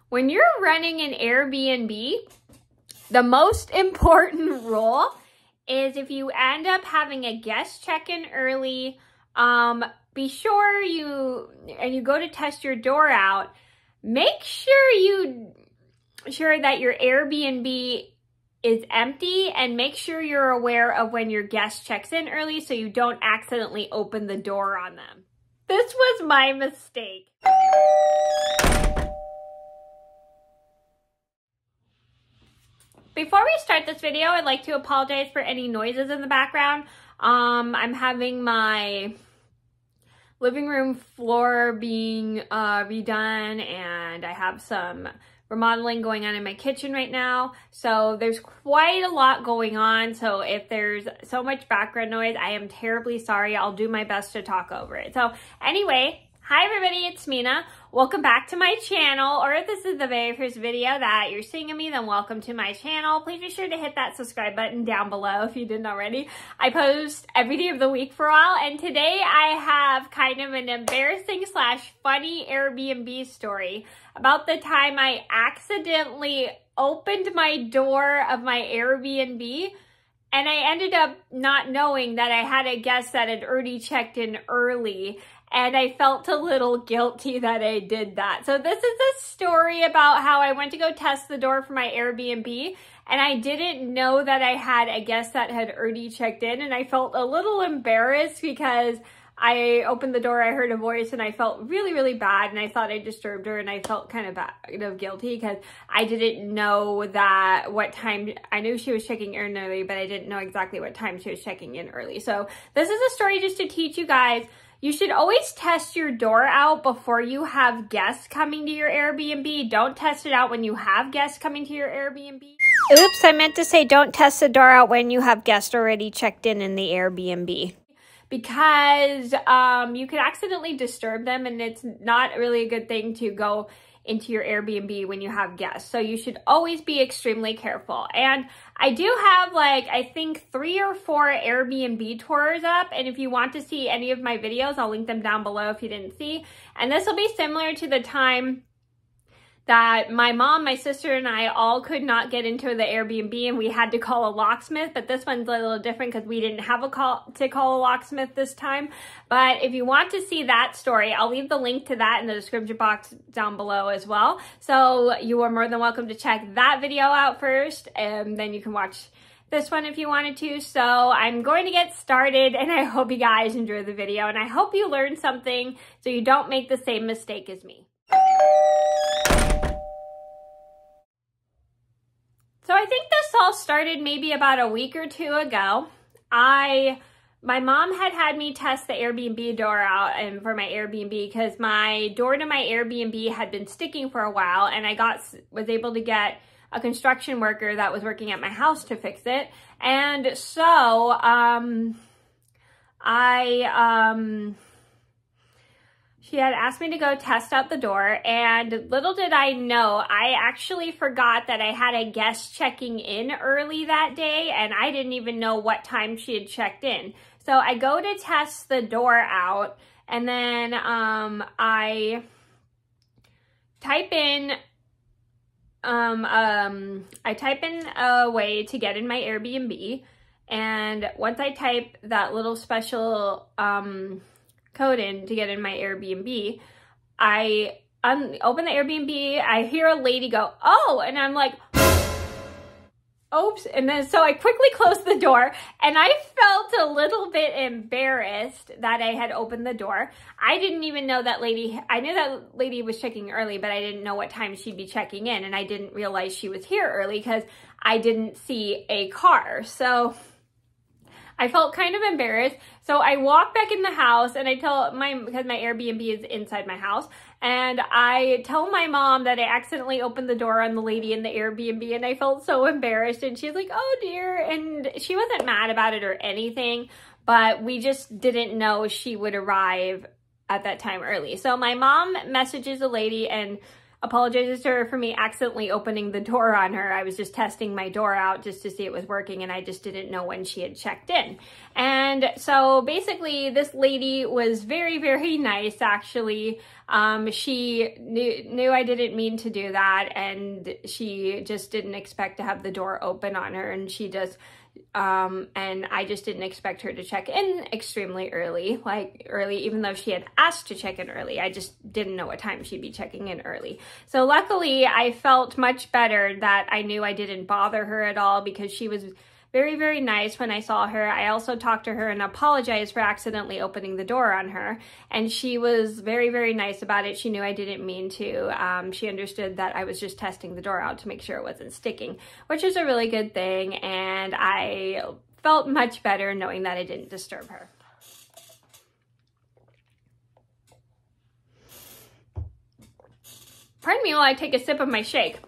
When you're running an Airbnb, the most important rule is if you end up having a guest check-in early, be sure you go to test your door out, make sure that your Airbnb is empty, and make sure you're aware of when your guest checks in early so you don't accidentally open the door on them. This was my mistake. Before we start this video, I'd like to apologize for any noises in the background. I'm having my living room floor being redone, and I have some remodeling going on in my kitchen right now. So there's quite a lot going on. So if there's so much background noise, I am terribly sorry. I'll do my best to talk over it. So anyway, hi everybody, it's Mena. Welcome back to my channel, or if this is the very first video that you're seeing of me, then welcome to my channel. Please be sure to hit that subscribe button down below if you didn't already. I post every day of the week for a while, and today I have kind of an embarrassing / funny Airbnb story about the time I accidentally opened my door of my Airbnb, and I ended up not knowing that I had a guest that had already checked in early. And I felt a little guilty that I did that. So this is a story about how I went to go test the door for my Airbnb, and I didn't know that I had a guest that had already checked in, and I felt a little embarrassed because I opened the door, I heard a voice, and I felt really, really bad, and I thought I disturbed her, and I felt kind of bad, guilty because I didn't know that what time. I knew she was checking in early, but I didn't know exactly what time she was checking in early. So this is a story just to teach you guys. You should always test your door out before you have guests coming to your Airbnb. Don't test it out when you have guests coming to your Airbnb. Oops, I meant to say don't test the door out when you have guests already checked in the Airbnb. Because you could accidentally disturb them, and it's not really a good thing to go into your Airbnb when you have guests. So you should always be extremely careful. And I do have I think 3 or 4 Airbnb tours up. And if you want to see any of my videos, I'll link them down below if you didn't see. And this will be similar to the time that my mom, my sister, and I all could not get into the Airbnb, and we had to call a locksmith. But this one's a little different because we didn't have to call a locksmith this time. But if you want to see that story, I'll leave the link to that in the description box down below as well. So you are more than welcome to check that video out first, and then you can watch this one if you wanted to. So I'm going to get started, and I hope you guys enjoy the video, and I hope you learned something so you don't make the same mistake as me. So I think this all started maybe about a week or 2 ago. My mom had me test the Airbnb door out and for my Airbnb because my door to my Airbnb had been sticking for a while, and I was able to get a construction worker that was working at my house to fix it. And so she had asked me to go test out the door, and little did I know, I actually forgot that I had a guest checking in early that day, and I didn't even know what time she had checked in. So I go to test the door out, and then I type in a way to get in my Airbnb, and once I type that little special code in to get in my Airbnb, I open the Airbnb, I hear a lady go, "Oh," and I'm like, oops. And then so I quickly closed the door, and I felt a little bit embarrassed that I had opened the door. I didn't even know that lady. I knew that lady was checking early, but I didn't know what time she'd be checking in, and I didn't realize she was here early because I didn't see a car. So I felt kind of embarrassed. So I walked back in the house, and I tell because my Airbnb is inside my house, and I tell my mom that I accidentally opened the door on the lady in the Airbnb, and I felt so embarrassed. And she's like, "Oh dear." And she wasn't mad about it or anything, but we just didn't know she would arrive at that time early. So my mom messages a lady, and apologizes to her for me accidentally opening the door on her. I was just testing my door out just to see it was working, and I just didn't know when she had checked in. And so basically this lady was very, very nice, actually. She knew I didn't mean to do that, and she just didn't expect to have the door open on her, and she just and I just didn't expect her to check in extremely early, even though she had asked to check in early. I just didn't know what time she'd be checking in early. So luckily I felt much better that I knew I didn't bother her at all, because she was very, very nice when I saw her. I also talked to her and apologized for accidentally opening the door on her, and she was very, very nice about it. She knew I didn't mean to. She understood that I was just testing the door out to make sure it wasn't sticking, which is a really good thing, and I felt much better knowing that I didn't disturb her. Pardon me while I take a sip of my shake.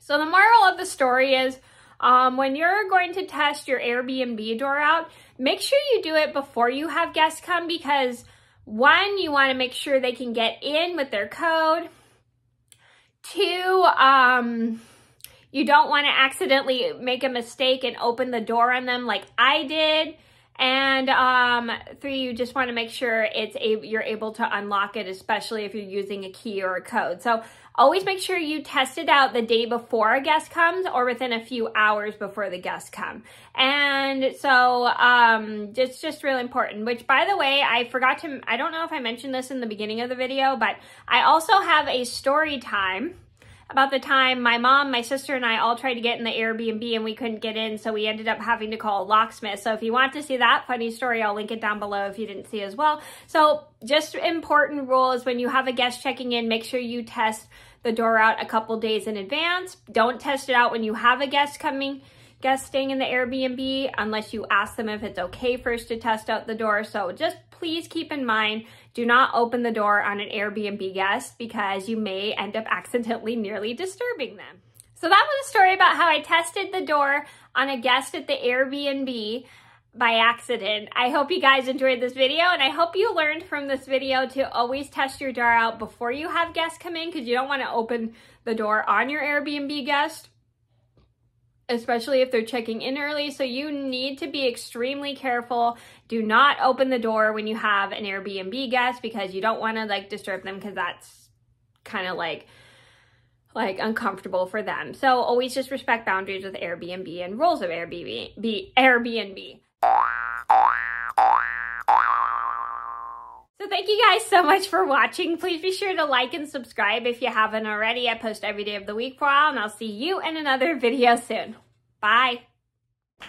So the moral of the story is, when you're going to test your Airbnb door out, make sure you do it before you have guests come, because one, you want to make sure they can get in with their code. Two, you don't want to accidentally make a mistake and open the door on them like I did. And three, you just want to make sure you're able to unlock it, especially if you're using a key or a code. So always make sure you test it out the day before a guest comes, or within a few hours before the guests come. And so it's just really important, which, by the way, I don't know if I mentioned this in the beginning of the video, but I also have a story time about the time my mom, my sister, and I all tried to get in the Airbnb and we couldn't get in, so we ended up having to call a locksmith. So if you want to see that funny story, I'll link it down below if you didn't see as well. So just important rule is, when you have a guest checking in, make sure you test the door out a couple days in advance. Don't test it out when you have a guest staying in the Airbnb, unless you ask them if it's okay first to test out the door. So just please keep in mind, do not open the door on an Airbnb guest, because you may end up accidentally nearly disturbing them. So that was a story about how I tested the door on a guest at the Airbnb by accident. I hope you guys enjoyed this video, and I hope you learned from this video to always test your door out before you have guests come in, because you don't want to open the door on your Airbnb guest, especially if they're checking in early. So you need to be extremely careful. Do not open the door when you have an Airbnb guest, because you don't want to disturb them, because that's kind of like uncomfortable for them. So always just respect boundaries with Airbnb and rules of Airbnb. So thank you guys so much for watching. Please be sure to like and subscribe if you haven't already. I post every day of the week for a while, and I'll see you in another video soon. Bye.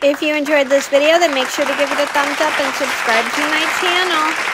If you enjoyed this video, then make sure to give it a thumbs up and subscribe to my channel.